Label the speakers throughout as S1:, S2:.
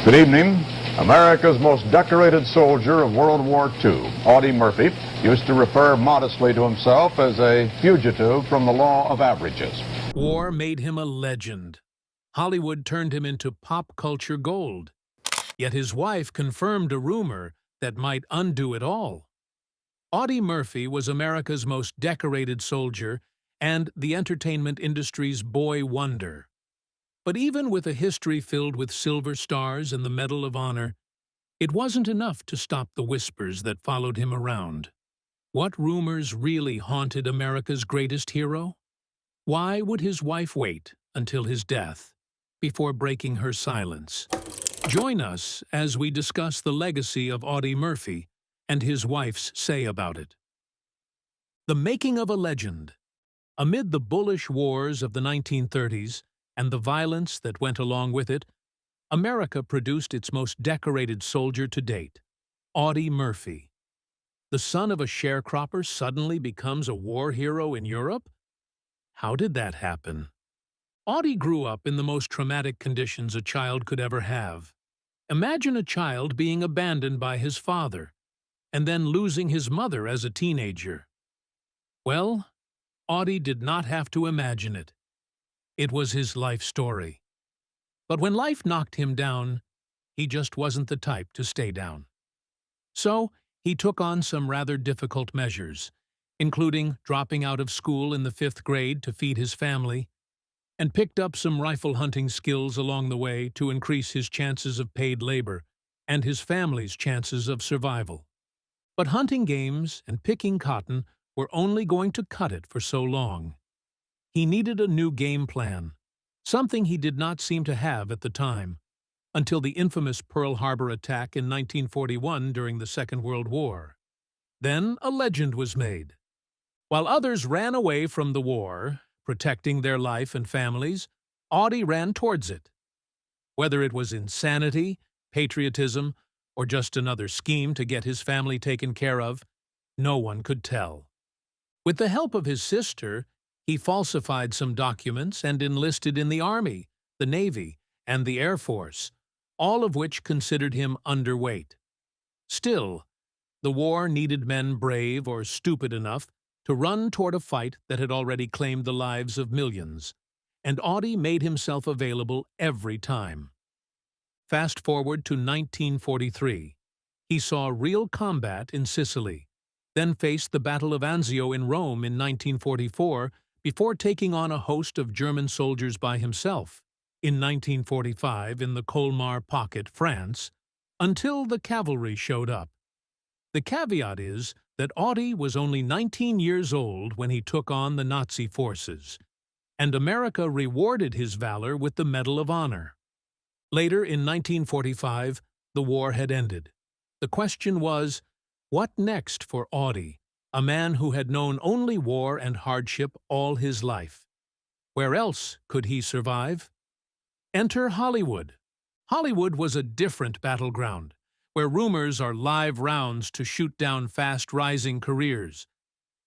S1: Good evening. America's most decorated soldier of World War II, Audie Murphy, used to refer modestly to himself as a fugitive from the law of averages.
S2: War made him a legend. Hollywood turned him into pop culture gold. Yet his wife confirmed a rumor that might undo it all. Audie Murphy was America's most decorated soldier and the entertainment industry's boy wonder. But even with a history filled with silver stars and the Medal of Honor, it wasn't enough to stop the whispers that followed him around. What rumors really haunted America's greatest hero? Why would his wife wait until his death before breaking her silence? Join us as we discuss the legacy of Audie Murphy and his wife's say about it. The making of a legend. Amid the bullish wars of the 1930s and the violence that went along with it, America produced its most decorated soldier to date, Audie Murphy. The son of a sharecropper suddenly becomes a war hero in Europe? How did that happen? Audie grew up in the most traumatic conditions a child could ever have. Imagine a child being abandoned by his father, and then losing his mother as a teenager. Well, Audie did not have to imagine it. It was his life story. But when life knocked him down, he just wasn't the type to stay down. So, he took on some rather difficult measures, including dropping out of school in the 5th grade to feed his family, and picked up some rifle hunting skills along the way to increase his chances of paid labor and his family's chances of survival. But hunting games and picking cotton were only going to cut it for so long. He needed a new game plan, something he did not seem to have at the time, until the infamous Pearl Harbor attack in 1941 during the Second World War. Then a legend was made. While others ran away from the war, protecting their life and families, Audie ran towards it. Whether it was insanity, patriotism, or just another scheme to get his family taken care of, no one could tell. With the help of his sister, he falsified some documents and enlisted in the Army, the Navy, and the Air Force, all of which considered him underweight. Still, the war needed men brave or stupid enough to run toward a fight that had already claimed the lives of millions, and Audie made himself available every time. Fast forward to 1943. He saw real combat in Sicily, then faced the Battle of Anzio in Rome in 1944 before taking on a host of German soldiers by himself in 1945 in the Colmar Pocket, France, until the cavalry showed up. The caveat is that Audie was only 19 years old when he took on the Nazi forces, and America rewarded his valor with the Medal of Honor. Later, in 1945, the war had ended. The question was, what next for Audie, a man who had known only war and hardship all his life? Where else could he survive? Enter Hollywood. Hollywood was a different battleground, where rumors are live rounds to shoot down fast-rising careers.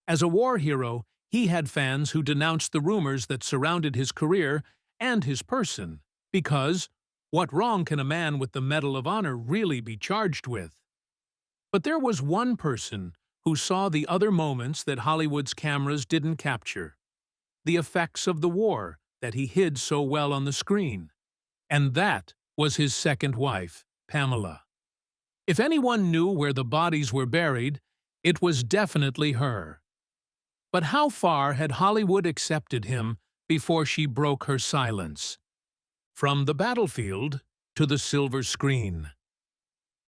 S2: As a war hero, he had fans who denounced the rumors that surrounded his career and his person, because what wrong can a man with the Medal of Honor really be charged with? But there was one person who saw the other moments that Hollywood's cameras didn't capture, the effects of the war that he hid so well on the screen. And that was his second wife, Pamela. If anyone knew where the bodies were buried, it was definitely her. But how far had Hollywood accepted him before she broke her silence? From the battlefield to the silver screen.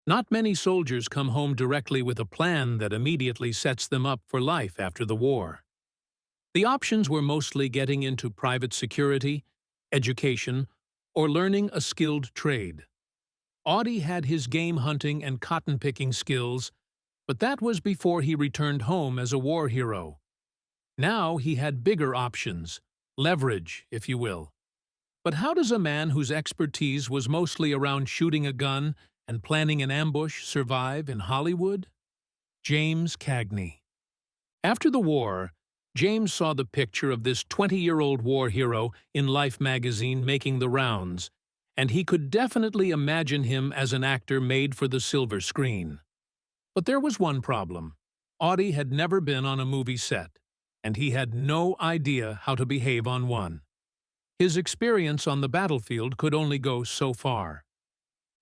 S2: Not many soldiers come home directly with a plan that immediately sets them up for life after the war. The options were mostly getting into private security, education, or learning a skilled trade. Audie had his game hunting and cotton picking skills, but that was before he returned home as a war hero. Now he had bigger options, leverage, if you will. But how does a man whose expertise was mostly around shooting a gun and planning an ambush survive in Hollywood? James Cagney. After the war, James saw the picture of this 20-year-old war hero in Life magazine making the rounds, and he could definitely imagine him as an actor made for the silver screen. But there was one problem. Audie had never been on a movie set, and he had no idea how to behave on one. His experience on the battlefield could only go so far.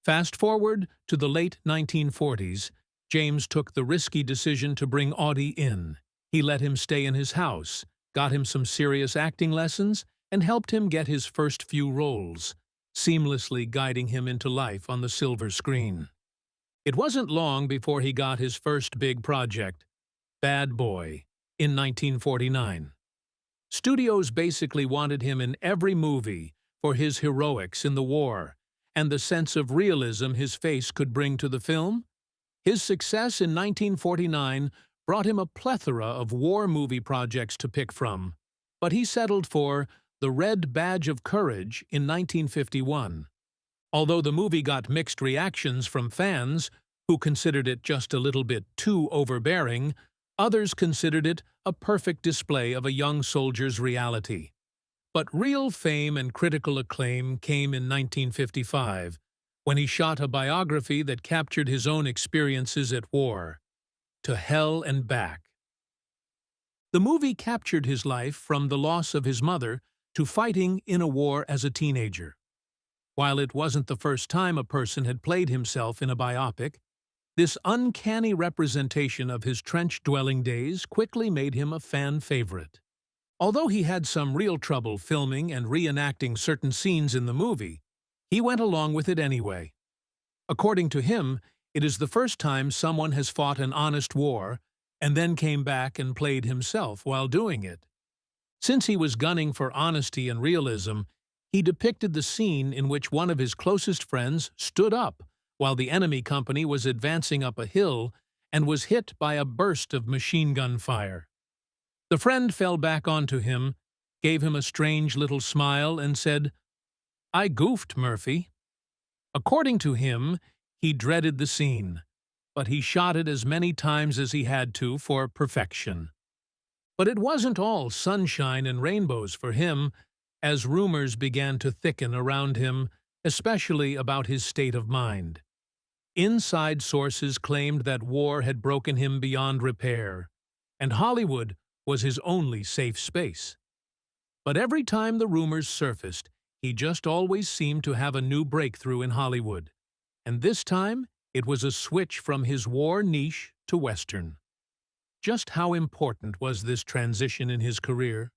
S2: Fast forward to the late 1940s, James took the risky decision to bring Audie in. He let him stay in his house, got him some serious acting lessons, and helped him get his first few roles, seamlessly guiding him into life on the silver screen. It wasn't long before he got his first big project, Bad Boy, in 1949. Studios basically wanted him in every movie for his heroics in the war and the sense of realism his face could bring to the film. His success in 1949 brought him a plethora of war movie projects to pick from, but he settled for The Red Badge of Courage in 1951. Although the movie got mixed reactions from fans, who considered it just a little bit too overbearing, others considered it a perfect display of a young soldier's reality. But real fame and critical acclaim came in 1955, when he shot a biography that captured his own experiences at war, To Hell and Back. The movie captured his life from the loss of his mother to fighting in a war as a teenager. While it wasn't the first time a person had played himself in a biopic, this uncanny representation of his trench-dwelling days quickly made him a fan favorite. Although he had some real trouble filming and reenacting certain scenes in the movie, he went along with it anyway. According to him, it is the first time someone has fought an honest war and then came back and played himself while doing it. Since he was gunning for honesty and realism, he depicted the scene in which one of his closest friends stood up while the enemy company was advancing up a hill and was hit by a burst of machine gun fire. The friend fell back onto him, gave him a strange little smile, and said, "I goofed, Murphy." According to him, he dreaded the scene, but he shot it as many times as he had to for perfection. But it wasn't all sunshine and rainbows for him, as rumors began to thicken around him, especially about his state of mind. Inside sources claimed that war had broken him beyond repair, and Hollywood was his only safe space. But every time the rumors surfaced, he just always seemed to have a new breakthrough in Hollywood. And this time, it was a switch from his war niche to Western. Just how important was this transition in his career?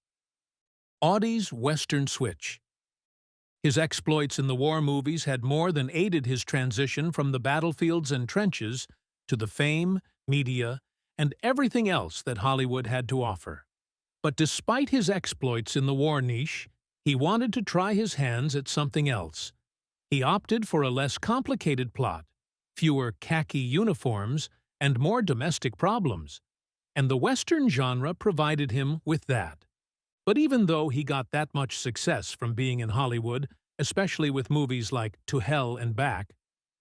S2: Audie's Western switch. His exploits in the war movies had more than aided his transition from the battlefields and trenches to the fame, media, and everything else that Hollywood had to offer. But despite his exploits in the war niche, he wanted to try his hands at something else. He opted for a less complicated plot, fewer khaki uniforms, and more domestic problems. And the Western genre provided him with that. But even though he got that much success from being in Hollywood, especially with movies like To Hell and Back,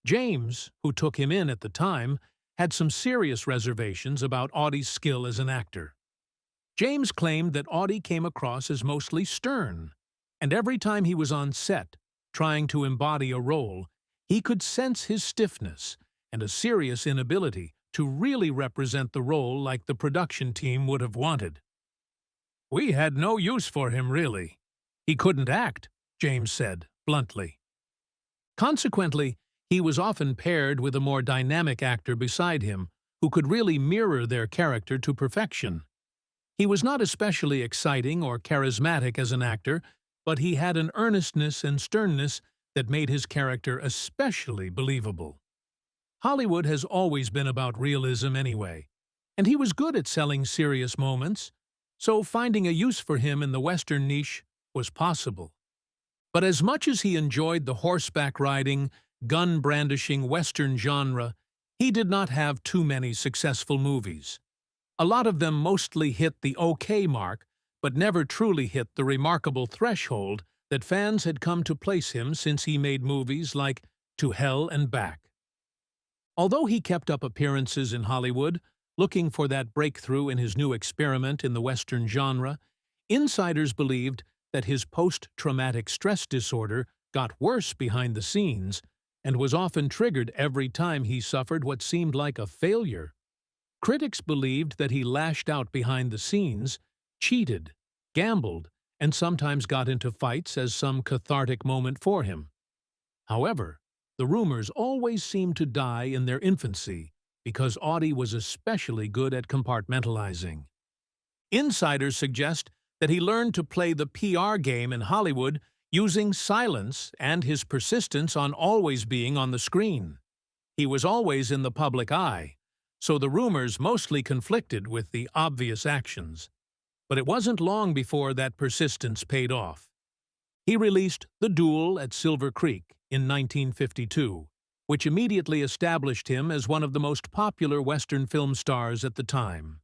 S2: James, who took him in at the time, had some serious reservations about Audie's skill as an actor. James claimed that Audie came across as mostly stern, and every time he was on set, trying to embody a role, he could sense his stiffness and a serious inability to really represent the role like the production team would have wanted. "We had no use for him, really. He couldn't act," James said, bluntly. Consequently, he was often paired with a more dynamic actor beside him, who could really mirror their character to perfection. He was not especially exciting or charismatic as an actor, but he had an earnestness and sternness that made his character especially believable. Hollywood has always been about realism anyway, and he was good at selling serious moments, so finding a use for him in the Western niche was possible. But as much as he enjoyed the horseback riding, gun-brandishing Western genre, he did not have too many successful movies. A lot of them mostly hit the okay mark, but never truly hit the remarkable threshold that fans had come to place him since he made movies like To Hell and Back. Although he kept up appearances in Hollywood, looking for that breakthrough in his new experiment in the Western genre, insiders believed that his post-traumatic stress disorder got worse behind the scenes and was often triggered every time he suffered what seemed like a failure. Critics believed that he lashed out behind the scenes, cheated, gambled, and sometimes got into fights as some cathartic moment for him. However, the rumors always seemed to die in their infancy because Audie was especially good at compartmentalizing. Insiders suggest that he learned to play the PR game in Hollywood using silence and his persistence on always being on the screen. He was always in the public eye, so the rumors mostly conflicted with the obvious actions. But it wasn't long before that persistence paid off. He released The Duel at Silver Creek in 1952, which immediately established him as one of the most popular Western film stars at the time.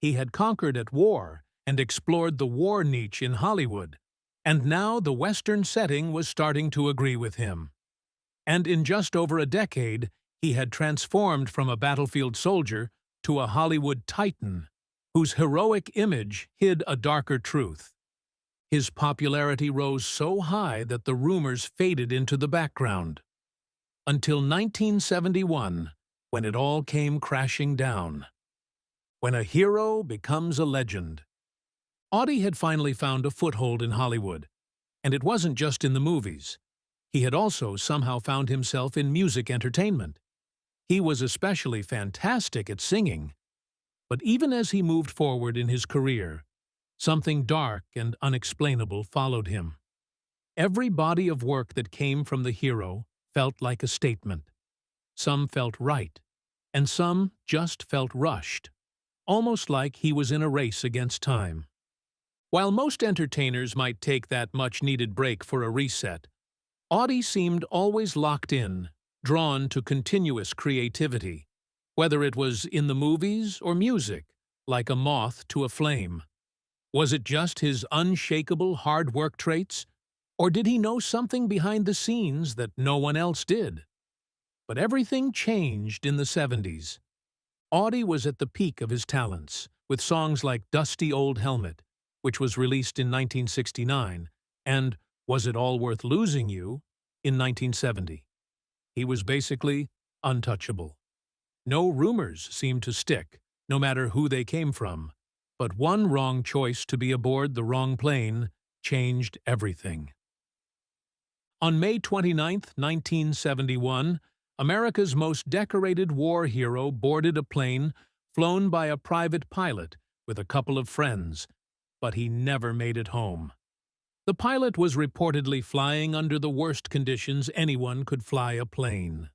S2: He had conquered at war and explored the war niche in Hollywood, and now the Western setting was starting to agree with him. And in just over a decade, he had transformed from a battlefield soldier to a Hollywood titan, whose heroic image hid a darker truth. His popularity rose so high that the rumors faded into the background. Until 1971, when it all came crashing down. When a hero becomes a legend. Audie had finally found a foothold in Hollywood, and it wasn't just in the movies. He had also somehow found himself in music entertainment. He was especially fantastic at singing. But even as he moved forward in his career, something dark and unexplainable followed him. Every body of work that came from the hero felt like a statement. Some felt right, and some just felt rushed, almost like he was in a race against time. While most entertainers might take that much-needed break for a reset, Audie seemed always locked in, drawn to continuous creativity, whether it was in the movies or music, like a moth to a flame. Was it just his unshakable hard work traits, or did he know something behind the scenes that no one else did? But everything changed in the 70s. Audie was at the peak of his talents, with songs like Dusty Old Helmet, which was released in 1969, and Was It All Worth Losing You in 1970. He was basically untouchable. No rumors seemed to stick, no matter who they came from, but one wrong choice to be aboard the wrong plane changed everything. On May 29, 1971, America's most decorated war hero boarded a plane flown by a private pilot with a couple of friends, but he never made it home. The pilot was reportedly flying under the worst conditions anyone could fly a plane.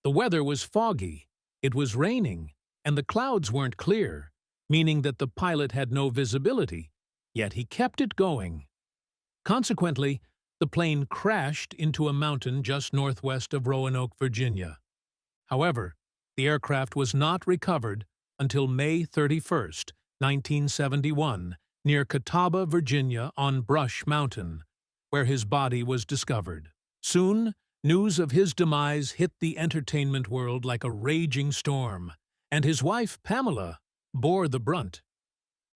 S2: The weather was foggy, it was raining, and the clouds weren't clear, meaning that the pilot had no visibility, yet he kept it going. Consequently, the plane crashed into a mountain just northwest of Roanoke, Virginia. However, the aircraft was not recovered until May 31, 1971, near Catawba, Virginia, on Brush Mountain, where his body was discovered. Soon, news of his demise hit the entertainment world like a raging storm, and his wife, Pamela, bore the brunt.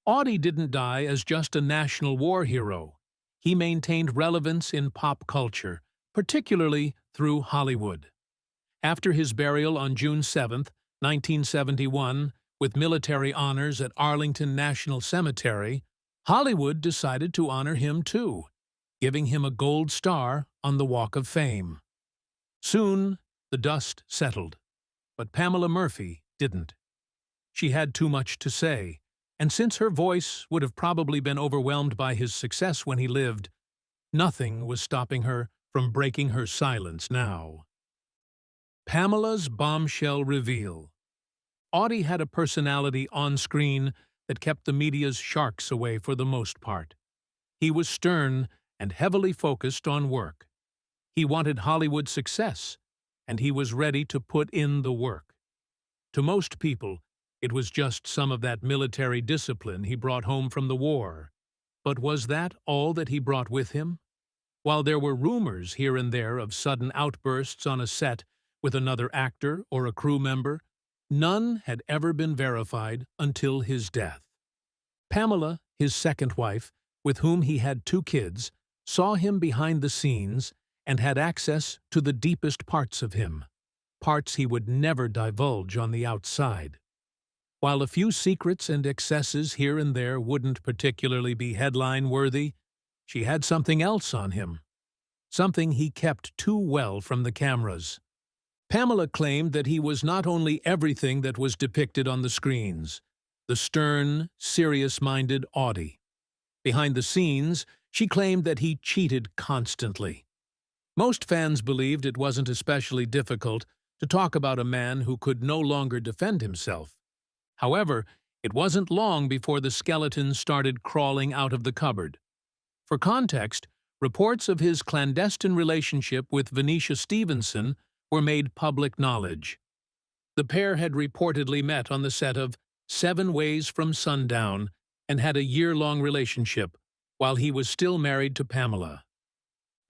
S2: Audie didn't die as just a national war hero. He maintained relevance in pop culture, particularly through Hollywood. After his burial on June 7, 1971, with military honors at Arlington National Cemetery, Hollywood decided to honor him too, giving him a gold star on the Walk of Fame. Soon, the dust settled, but Pamela Murphy didn't. She had too much to say, and since her voice would have probably been overwhelmed by his success when he lived, nothing was stopping her from breaking her silence now. Pamela's bombshell reveal. Audie had a personality on screen that kept the media's sharks away for the most part. He was stern and heavily focused on work. He wanted Hollywood success, and he was ready to put in the work. To most people, it was just some of that military discipline he brought home from the war. But was that all that he brought with him? While there were rumors here and there of sudden outbursts on a set with another actor or a crew member, none had ever been verified until his death. Pamela, his second wife, with whom he had 2 kids, saw him behind the scenes and had access to the deepest parts of him, parts he would never divulge on the outside. While a few secrets and excesses here and there wouldn't particularly be headline-worthy, she had something else on him, something he kept too well from the cameras. Pamela claimed that he was not only everything that was depicted on the screens, the stern, serious-minded Audie. Behind the scenes, she claimed that he cheated constantly. Most fans believed it wasn't especially difficult to talk about a man who could no longer defend himself. However, it wasn't long before the skeletons started crawling out of the cupboard. For context, reports of his clandestine relationship with Venetia Stevenson were made public knowledge. The pair had reportedly met on the set of 7 Ways from Sundown and had a year-long relationship while he was still married to Pamela.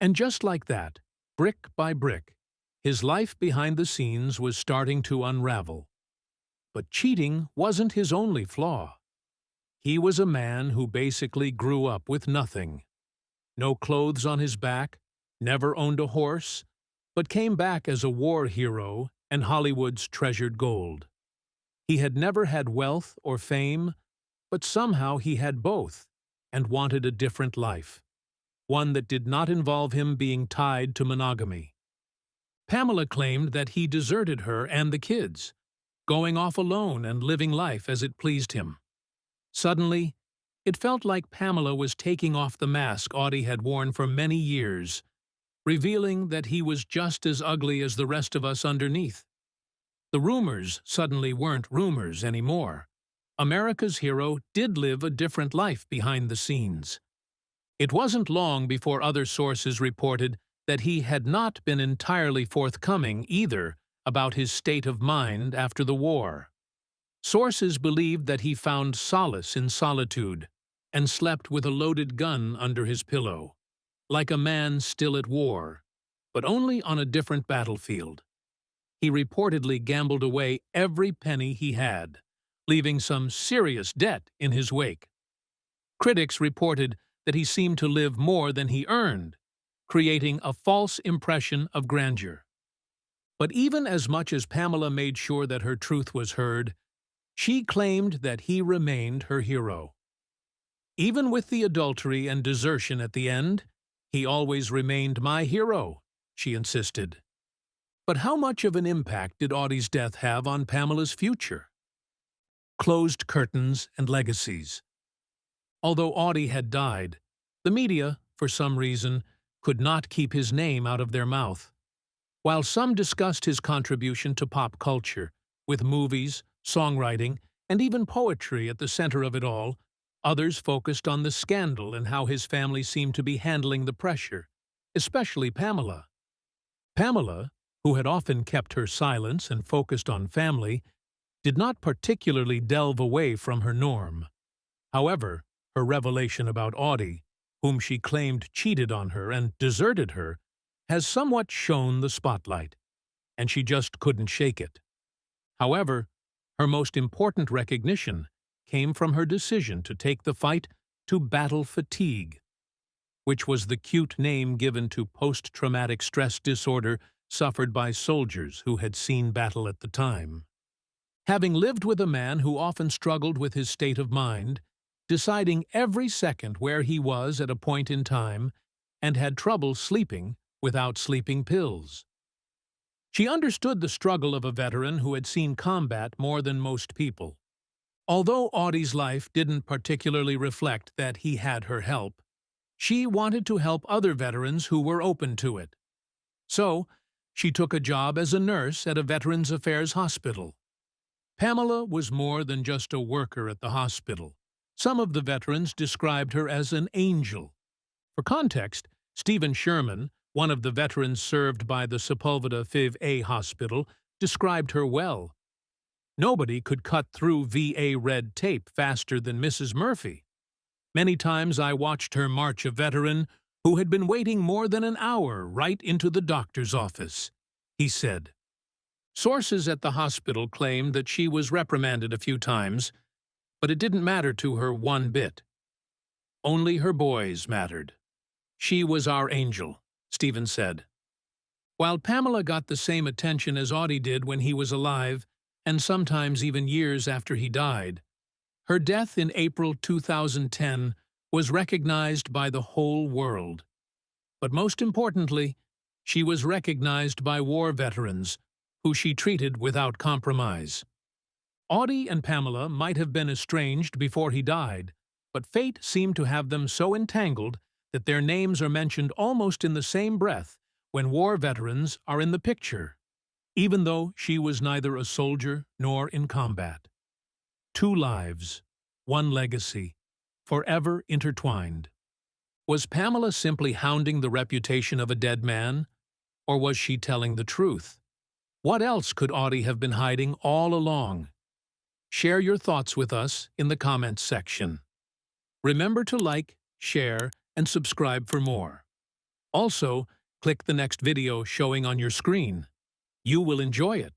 S2: And just like that, brick by brick, his life behind the scenes was starting to unravel. But cheating wasn't his only flaw. He was a man who basically grew up with nothing. No clothes on his back, never owned a horse, but came back as a war hero and Hollywood's treasured gold. He had never had wealth or fame, but somehow he had both and wanted a different life, one that did not involve him being tied to monogamy. Pamela claimed that he deserted her and the kids, going off alone and living life as it pleased him. Suddenly, it felt like Pamela was taking off the mask Audie had worn for many years, revealing that he was just as ugly as the rest of us underneath. The rumors suddenly weren't rumors anymore. America's hero did live a different life behind the scenes. It wasn't long before other sources reported that he had not been entirely forthcoming either about his state of mind after the war. Sources believed that he found solace in solitude and slept with a loaded gun under his pillow, like a man still at war, but only on a different battlefield. He reportedly gambled away every penny he had, leaving some serious debt in his wake. Critics reported that he seemed to live more than he earned, creating a false impression of grandeur. But even as much as Pamela made sure that her truth was heard, she claimed that he remained her hero. Even with the adultery and desertion at the end, he always remained my hero, she insisted. But how much of an impact did Audie's death have on Pamela's future? Closed curtains and legacies. Although Audie had died, the media, for some reason, could not keep his name out of their mouth. While some discussed his contribution to pop culture, with movies, songwriting, and even poetry at the center of it all, others focused on the scandal and how his family seemed to be handling the pressure, especially Pamela. Pamela, who had often kept her silence and focused on family, did not particularly delve away from her norm. However, her revelation about Audie, whom she claimed cheated on her and deserted her, has somewhat shone the spotlight, and she just couldn't shake it. However, her most important recognition came from her decision to take the fight to battle fatigue, which was the cute name given to post-traumatic stress disorder suffered by soldiers who had seen battle at the time. Having lived with a man who often struggled with his state of mind, deciding every second where he was at a point in time, and had trouble sleeping without sleeping pills. She understood the struggle of a veteran who had seen combat more than most people. Although Audie's life didn't particularly reflect that he had her help, she wanted to help other veterans who were open to it. So, she took a job as a nurse at a Veterans Affairs hospital. Pamela was more than just a worker at the hospital. Some of the veterans described her as an angel. For context, Stephen Sherman, one of the veterans served by the Sepulveda FIV-A hospital, described her well. Nobody could cut through VA red tape faster than Mrs. Murphy. Many times I watched her march a veteran who had been waiting more than an hour right into the doctor's office, he said. Sources at the hospital claimed that she was reprimanded a few times, but it didn't matter to her one bit. Only her boys mattered. She was our angel. Stephen said. While Pamela got the same attention as Audie did when he was alive, and sometimes even years after he died, her death in April 2010 was recognized by the whole world. But most importantly, she was recognized by war veterans, who she treated without compromise. Audie and Pamela might have been estranged before he died, but fate seemed to have them so entangled that their names are mentioned almost in the same breath when war veterans are in the picture, even though she was neither a soldier nor in combat. Two lives, one legacy, forever intertwined. Was Pamela simply hounding the reputation of a dead man, or was she telling the truth? What else could Audie have been hiding all along? Share your thoughts with us in the comments section. Remember to like, share, and subscribe for more. Also, click the next video showing on your screen. You will enjoy it.